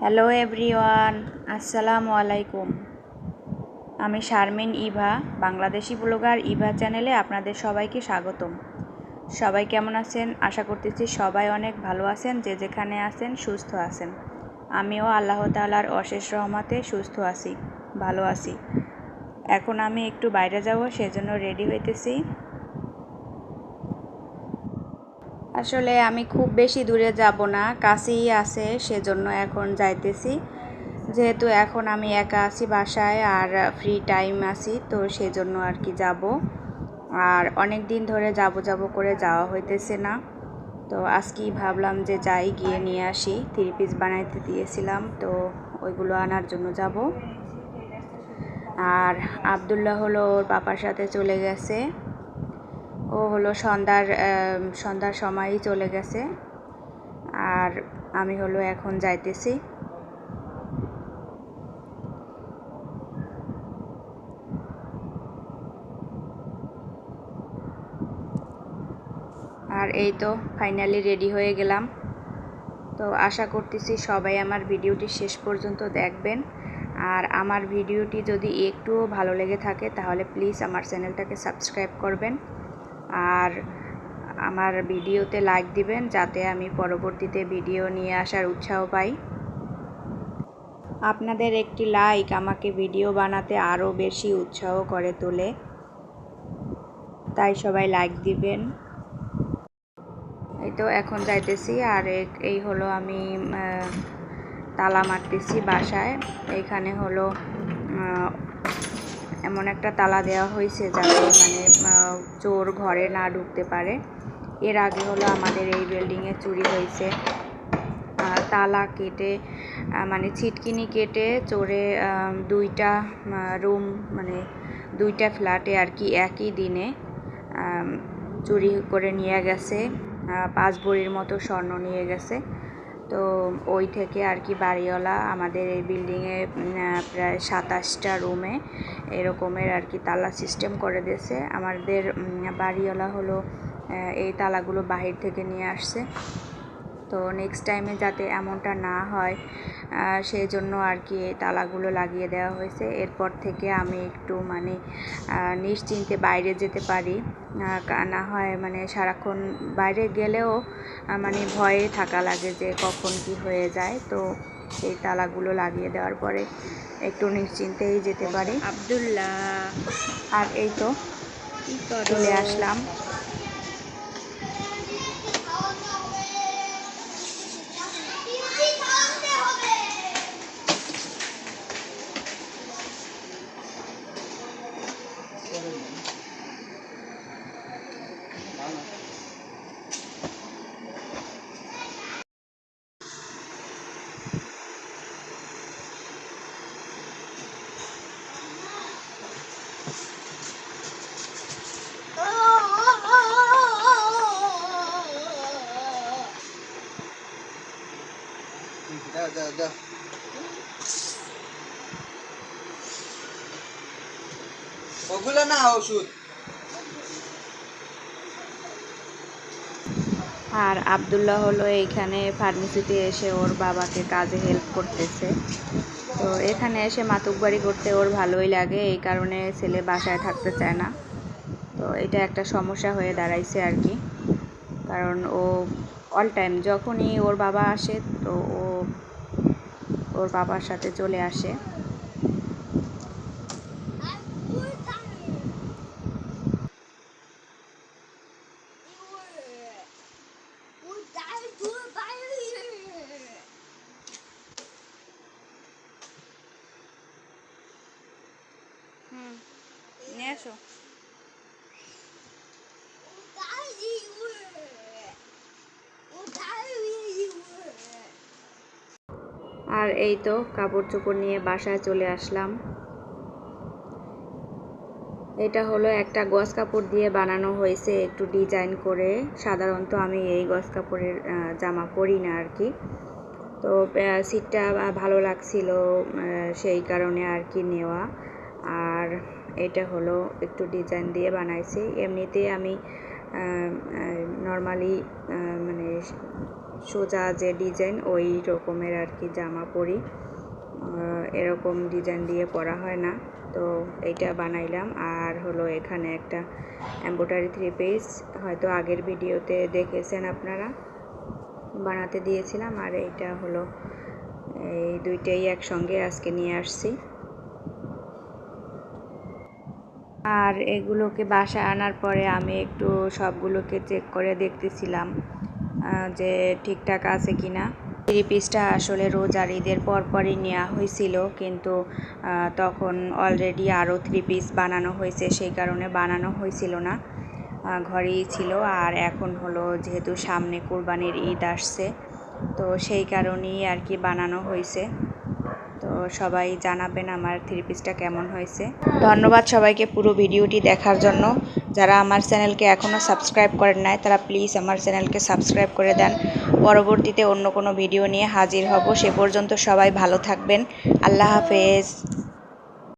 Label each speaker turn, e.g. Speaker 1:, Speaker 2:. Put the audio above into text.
Speaker 1: Hello everyone, আসসালামু আলাইকুম। আমি শারমিন ইভা, বাংলাদেশি ব্লগার ইভা চ্যানেলে আপনাদের সবাইকে স্বাগতম। সবাই কেমন আছেন? আশা করতেছি সবাই অনেক ভালো আছেন, যে যেখানে আছেন সুস্থ আছেন। আমিও আল্লাহ তাআলার অশেষ রহমতে সুস্থ আছি, ভালো আছি। এখন আমি একটু বাইরে যাব, সেজন্য রেডি হইতেছি। আসলে আমি খুব বেশি দূরে যাব না, কাছেই আছে, সেজন্য এখন যাইতেছি। যেহেতু এখন আমি একা আছি বাসায় আর ফ্রি টাইম আছি, তো সেজন্য আর কি যাব। আর অনেক দিন ধরে যাব করে যাওয়া হইতেছে না, তো আজকেই ভাবলাম যে যাই, গিয়ে নিয়ে আসি। 3 পিস বানাইতে দিয়েছিলাম, তো ওইগুলো আনার জন্য যাব। আর আব্দুল্লাহ হলো ওর পাপার সাথে চলে গেছে। ও হলো সন্ধ্যার সময়ই চলে গেছে। আর আমি হলো এখন যাইতেছি। আর এই তো ফাইনালি রেডি হয়ে গেলাম। তো আশা করতেছি সবাই আমার ভিডিওটি শেষ পর্যন্ত দেখবেন। আর আমার ভিডিওটি যদি একটুও ভালো লেগে থাকে তাহলে প্লিজ আমার চ্যানেলটাকে সাবস্ক্রাইব করবেন আর আমার ভিডিওতে লাইক দিবেন, যাতে আমি পরবর্তীতে ভিডিও নিয়ে আসার উৎসাহ পাই। আপনাদের একটি লাইক আমাকে ভিডিও বানাতে আরও বেশি উৎসাহ করে তোলে, তাই সবাই লাইক দিবেন। এই তো এখন যাইতেছি। আর এই হলো আমি তালা মারতেছি বাসায়। এইখানে হলো এমন একটা তালা দেওয়া হয়েছে যাতে মানে চোর ঘরে না ঢুকতে পারে। এর আগে হলো আমাদের এই বিল্ডিংয়ে চুরি হয়েছে। তালা কেটে মানে ছিটকিনি কেটে চোরে 2টা রুম, মানে 2টা ফ্ল্যাটে আর কি একই দিনে চুরি করে নিয়ে গেছে। 5 ভরির মতো স্বর্ণ নিয়ে গেছে। তো ওই থেকে আর কি বাড়িওয়ালা আমাদের এই বিল্ডিংয়ে প্রায় 27টা রুমে এরকমের আর কি তালা সিস্টেম করে দিয়েছে। আমাদের বাড়িওয়ালা হলো এই তালাগুলো বাহির থেকে নিয়ে আসছে। তো নেক্সট টাইমে যাতে এমনটা না হয় সেই জন্য আর কি এই তালাগুলো লাগিয়ে দেওয়া হয়েছে। এরপর থেকে আমি একটু মানে নিশ্চিন্তে বাইরে যেতে পারি, না হয় মানে সারাক্ষণ বাইরে গেলেও মানে ভয়ে থাকা লাগে যে কখন কি হয়ে যায়। তো এই তালাগুলো লাগিয়ে দেওয়ার পরে একটু নিশ্চিন্তেই যেতে পারি। আব্দুল্লাহ, আর এই তো চলে আসলাম।
Speaker 2: ওগুলো না ওষুধ।
Speaker 1: আর আব্দুল্লাহ হলো এইখানে ফার্মেসিতে এসে ওর বাবাকে কাজে হেল্প করতেছে। তো এখানে এসে মাতুব্বারি করতে ওর ভালোই লাগে, এই কারণে ছেলে বাসায় থাকতে চায় না। তো এটা একটা সমস্যা হয়ে দাঁড়াইছে আর কি, কারণ ও অল টাইম যখনই ওর বাবা আসে তো ও ওর বাবার সাথে চলে আসে। নিয়ে আসো। আর এই তো কাপড় চোপড় নিয়ে বাসায় চলে আসলাম। এটা হলো একটা গজ কাপড় দিয়ে বানানো হয়েছে একটু ডিজাইন করে। সাধারণত আমি এই গজ কাপড়ের জামা পরি না আর কি। তো সিটটা ভালো লাগছিল, সেই কারণে আর কি নেওয়া। আর এটা হলো একটু ডিজাইন দিয়ে বানাইছি। এমনিতে আমি নর্মালি মানে সোজা যে ডিজাইন ওই রকমের আর কি জামা পরি, এরকম ডিজাইন দিয়ে পরা হয় না। তো এইটা বানাইলাম। আর হলো এখানে একটা এমব্রয়ডারি 3 পিস, হয়তো আগের ভিডিওতে দেখেছেন আপনারা, বানাতে দিয়েছিলাম। আর এইটা হলো, এই দুইটাই একসঙ্গে আজকে নিয়ে আসছি। আর এগুলোকে বাসায় আনার পরে আমি একটু সবগুলোকে চেক করে দেখতেছিলাম যে ঠিকঠাক আছে কিনা। 3 পিসটা আসলে রোজার ঈদের পরপরই নেওয়া হয়েছিল, কিন্তু তখন অলরেডি আরও 3 পিস বানানো হয়েছে, সেই কারণে বানানো হয়েছিল না, ঘরেই ছিল। আর এখন হলো যেহেতু সামনে কুরবানির ঈদ আসছে, তো সেই কারণেই আর কি বানানো হয়েছে। তো সবাই জানাবেন আমার 3 পিসটা কেমন হয়েছে। ধন্যবাদ সবাইকে পুরো ভিডিওটি দেখার জন্য। যারা আমার চ্যানেলকে এখনও সাবস্ক্রাইব করেন নাই তারা প্লিজ আমার চ্যানেলকে সাবস্ক্রাইব করে দেন। পরবর্তীতে অন্য কোনো ভিডিও নিয়ে হাজির হব। সে পর্যন্ত সবাই ভালো থাকবেন। আল্লাহ হাফেজ।